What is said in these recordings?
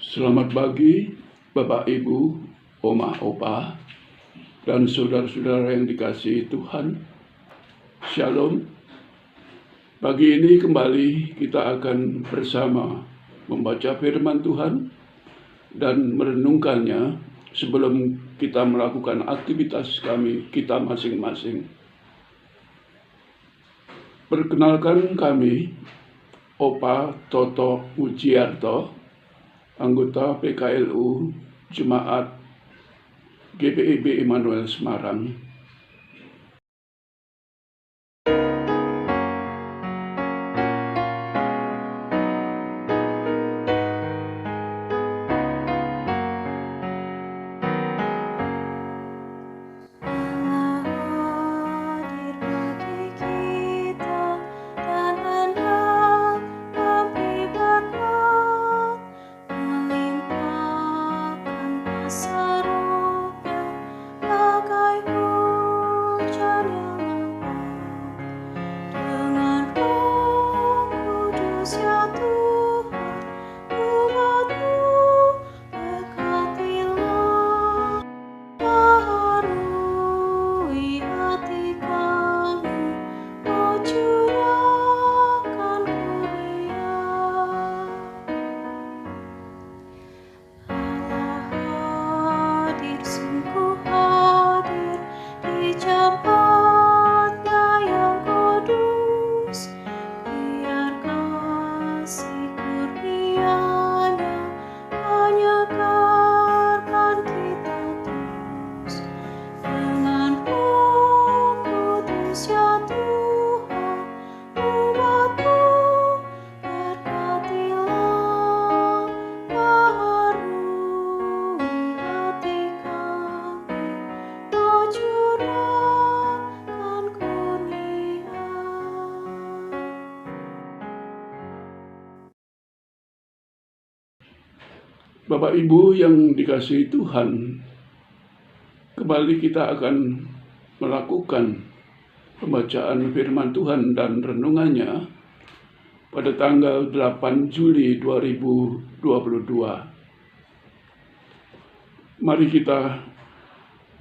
Selamat pagi, Bapak, Ibu, Oma, Opa, dan saudara-saudara yang dikasihi Tuhan. Shalom. Pagi ini kembali kita akan bersama membaca firman Tuhan dan merenungkannya sebelum kita melakukan aktivitas kita masing-masing. Perkenalkan kami, Opa Toto Mujiarto, anggota PKLU Jemaat GPIB Immanuel Semarang. Bapak Ibu yang dikasihi Tuhan, kembali kita akan melakukan pembacaan firman Tuhan dan renungannya pada tanggal 8 Juli 2022. Mari kita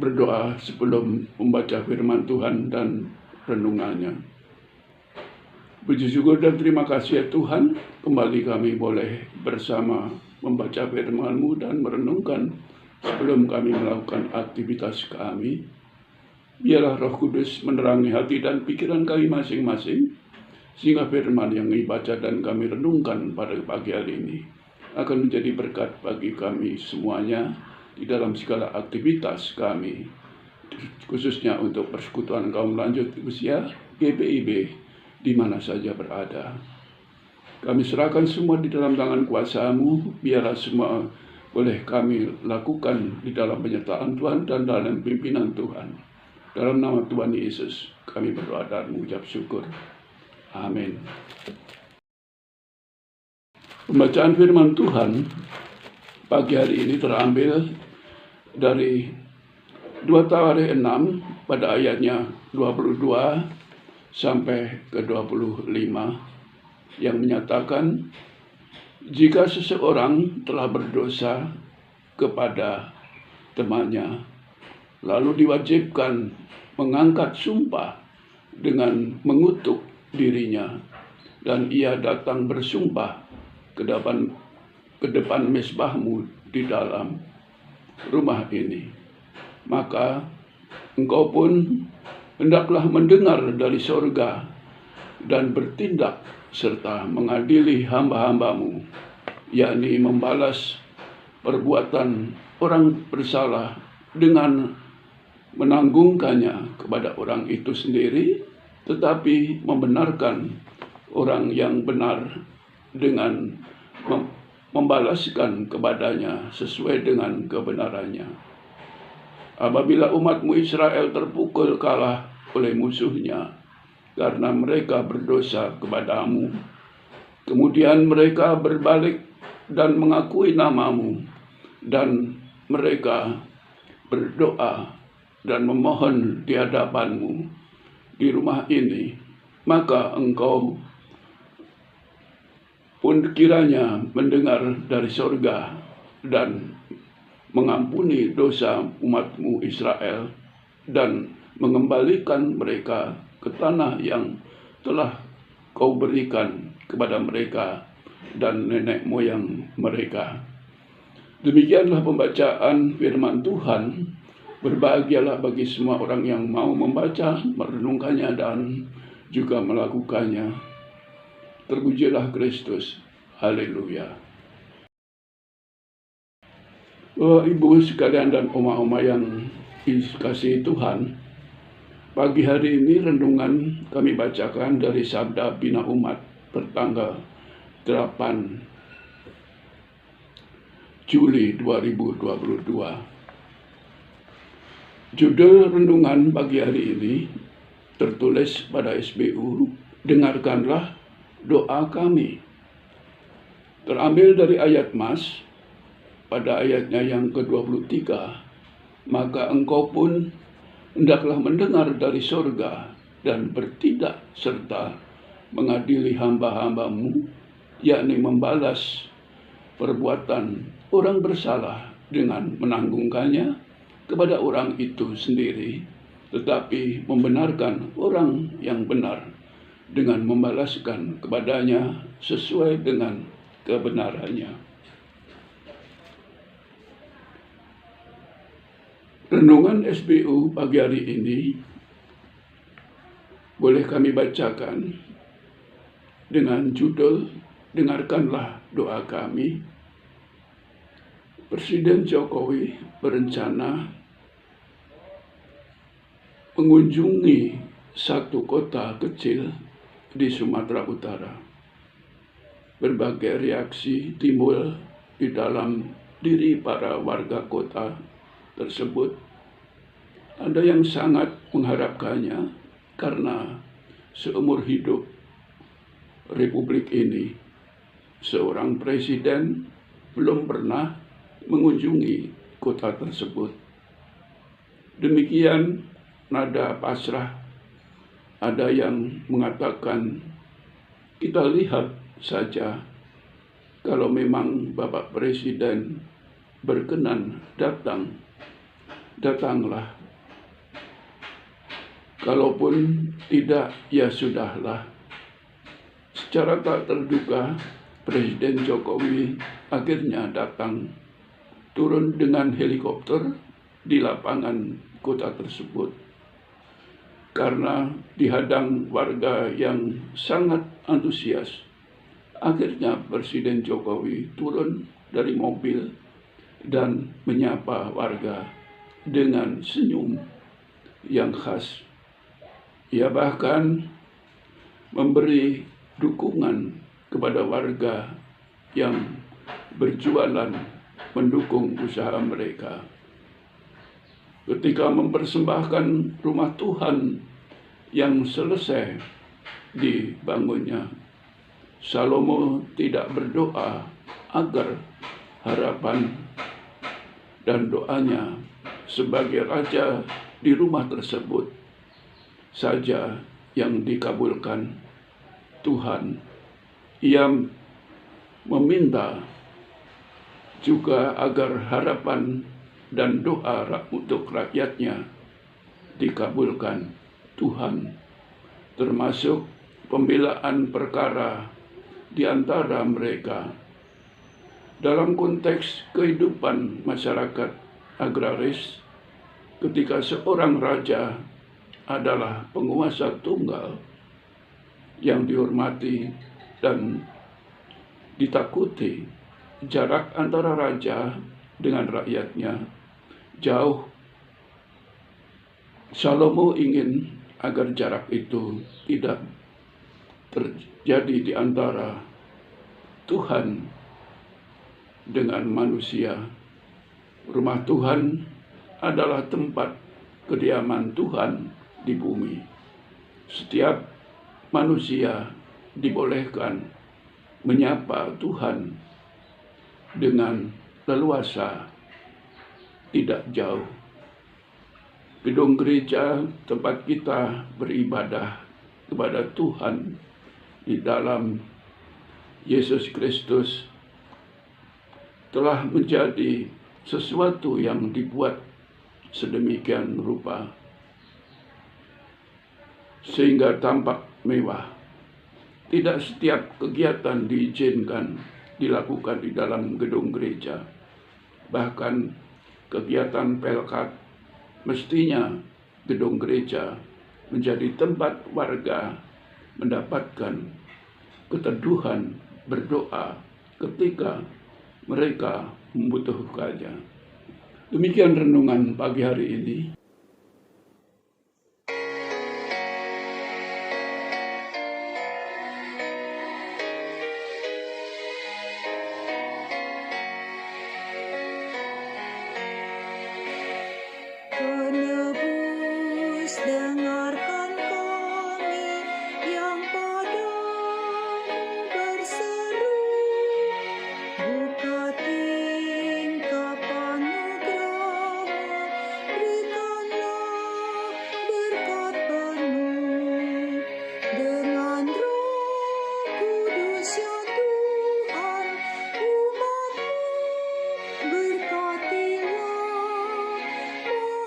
berdoa sebelum membaca firman Tuhan dan renungannya. Puji syukur dan terima kasih ya Tuhan, kembali kami boleh bersama membaca firman-Mu dan merenungkan sebelum kami melakukan aktivitas kami. Biarlah Roh Kudus menerangi hati dan pikiran kami masing-masing, sehingga firman yang dibaca dan kami renungkan pada pagi hari ini akan menjadi berkat bagi kami semuanya di dalam segala aktivitas kami, khususnya untuk persekutuan kaum lanjut usia GPIB di mana saja berada. Kami serahkan semua di dalam tangan kuasa-Mu, biarlah semua boleh kami lakukan di dalam penyertaan Tuhan dan dalam pimpinan Tuhan. Dalam nama Tuhan Yesus, kami berdoa dan mengucap syukur. Amin. Pembacaan firman Tuhan pagi hari ini terambil dari 2 Tawarikh 6 pada ayatnya 22 sampai ke 25 yang menyatakan, jika seseorang telah berdosa kepada temannya, lalu diwajibkan mengangkat sumpah dengan mengutuk dirinya, dan ia datang bersumpah ke depan mezbah-Mu di dalam rumah ini, maka engkau pun hendaklah mendengar dari sorga dan bertindak serta mengadili hamba-hamba-Mu, yakni membalas perbuatan orang bersalah dengan menanggungkannya kepada orang itu sendiri, tetapi membenarkan orang yang benar dengan membalaskan kepadanya sesuai dengan kebenarannya. Apabila umat-Mu Israel terpukul kalah oleh musuhnya karena mereka berdosa kepada-Mu, kemudian mereka berbalik dan mengakui nama-Mu, dan mereka berdoa dan memohon di hadapan-Mu di rumah ini, maka Engkau pun kiranya mendengar dari sorga dan mengampuni dosa umatmu Israel dan mengembalikan mereka ke tanah yang telah kau berikan kepada mereka dan nenek moyang mereka. Demikianlah pembacaan firman Tuhan. Berbahagialah bagi semua orang yang mau membaca, merenungkannya, dan juga melakukannya. Terpujilah Kristus. Haleluya. Ibu sekalian dan oma-oma yang dikasihi Tuhan, pagi hari ini renungan kami bacakan dari Sabda Bina Umat bertanggal 8 Juli 2022. Judul renungan pagi hari ini tertulis pada SBU, dengarkanlah doa kami. Terambil dari ayat Mas, pada ayatnya yang ke-23, maka engkau pun hendaklah mendengar dari sorga dan bertindak serta mengadili hamba-hambamu, yakni membalas perbuatan orang bersalah dengan menanggungkannya kepada orang itu sendiri, tetapi membenarkan orang yang benar dengan membalaskan kepadanya sesuai dengan kebenarannya. Renungan SBU pagi hari ini boleh kami bacakan dengan judul dengarkanlah doa kami. Presiden Jokowi berencana mengunjungi satu kota kecil di Sumatera Utara. Berbagai reaksi timbul di dalam diri para warga kota tersebut. Ada yang sangat mengharapkannya karena seumur hidup Republik ini seorang presiden belum pernah mengunjungi kota tersebut. Demikian nada pasrah. Ada yang mengatakan, kita lihat saja kalau memang Bapak Presiden berkenan datang, datanglah. Kalaupun tidak, ya sudahlah. Secara tak terduga, Presiden Jokowi akhirnya datang, turun dengan helikopter di lapangan kota tersebut. Karena dihadang warga yang sangat antusias, akhirnya Presiden Jokowi turun dari mobil dan menyapa warga dengan senyum yang khas. Ia bahkan memberi dukungan kepada warga yang berjualan mendukung usaha mereka. Ketika mempersembahkan rumah Tuhan yang selesai dibangunnya, Salomo tidak berdoa agar harapan dan doanya sebagai raja di rumah tersebut saja yang dikabulkan Tuhan. Ia meminta juga agar harapan dan doa untuk rakyatnya dikabulkan Tuhan, termasuk pembelaan perkara di antara mereka. Dalam konteks kehidupan masyarakat agraris, ketika seorang raja adalah penguasa tunggal yang dihormati dan ditakuti, jarak antara raja dengan rakyatnya jauh. Salomo ingin agar jarak itu tidak terjadi di antara Tuhan dengan manusia. Rumah Tuhan adalah tempat kediaman Tuhan di bumi. Setiap manusia dibolehkan menyapa Tuhan dengan leluasa, tidak jauh. Gedung gereja tempat kita beribadah kepada Tuhan di dalam Yesus Kristus telah menjadi sesuatu yang dibuat sedemikian rupa sehingga tampak mewah. Tidak setiap kegiatan diizinkan dilakukan di dalam gedung gereja. Bahkan kegiatan pelkat mestinya gedung gereja menjadi tempat warga mendapatkan keteduhan berdoa ketika mereka membutuhkannya. Demikian renungan pagi hari ini. Penebus, dengarkan kami yang padamu berseru. Buka tingkap anugerah-Mu, berikanlah berkat penuh. Dengan Roh Kudus ya Tuhan, umat-Mu berkatilah.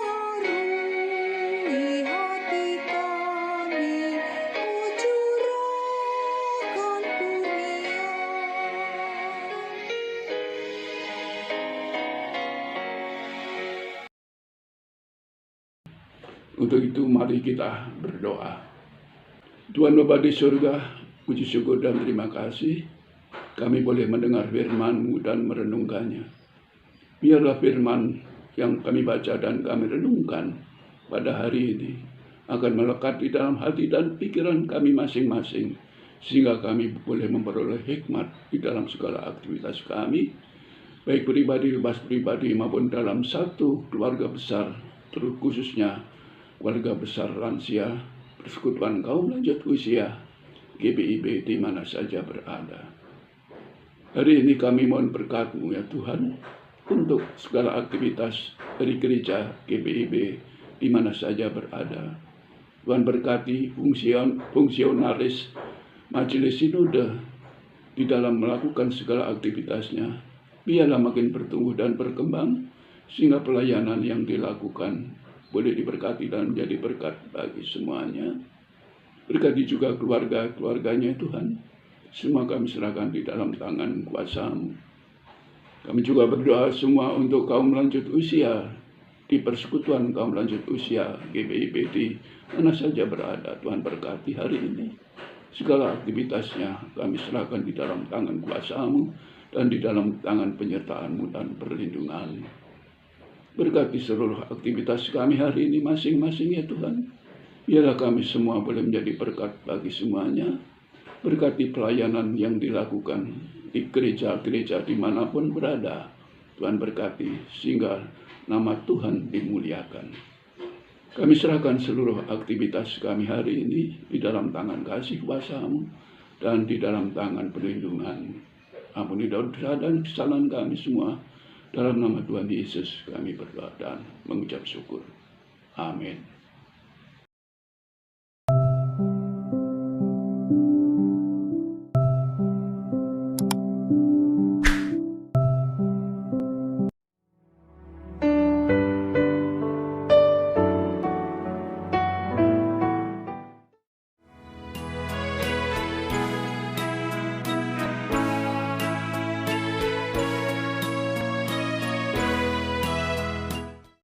Maruni hati kami, oh curahkan kurnia. Untuk itu mari kita berdoa. Tuhan Bapa di surga, puji syukur dan terima kasih kami boleh mendengar firman-Mu dan merenungkannya. Biarlah firman yang kami baca dan kami renungkan pada hari ini akan melekat di dalam hati dan pikiran kami masing-masing, sehingga kami boleh memperoleh hikmat di dalam segala aktivitas kami, baik pribadi lepas pribadi maupun dalam satu keluarga besar, terus khususnya keluarga besar lansia, persekutuan kaum lanjut usia, GBIB di mana saja berada. Hari ini kami mohon berkat-Mu ya Tuhan, untuk segala aktivitas dari gereja GBIB di mana saja berada. Tuhan berkati fungsionaris Majelis Sinode di dalam melakukan segala aktivitasnya. Biarlah makin bertumbuh dan berkembang, sehingga pelayanan yang dilakukan boleh diberkati dan menjadi berkat bagi semuanya. Berkati juga keluarga-keluarganya Tuhan. Semua kami serahkan di dalam tangan kuasa-Mu. Kami juga berdoa semua untuk kaum lanjut usia di persekutuan kaum lanjut usia GBIB di mana saja berada. Tuhan berkati hari ini. Segala aktivitasnya kami serahkan di dalam tangan kuasa-Mu dan di dalam tangan penyertaan-Mu dan perlindungan-Mu. Berkati seluruh aktivitas kami hari ini masing-masing ya Tuhan. Biarlah kami semua boleh menjadi berkat bagi semuanya. Berkati pelayanan yang dilakukan di gereja-gereja dimanapun berada. Tuhan berkati sehingga nama Tuhan dimuliakan. Kami serahkan seluruh aktivitas kami hari ini di dalam tangan kasih kuasa-Mu dan di dalam tangan perlindungan. Ampuni dosa dan kesalahan kami semua. Dalam nama Tuhan Yesus kami berdoa dan mengucap syukur. Amin.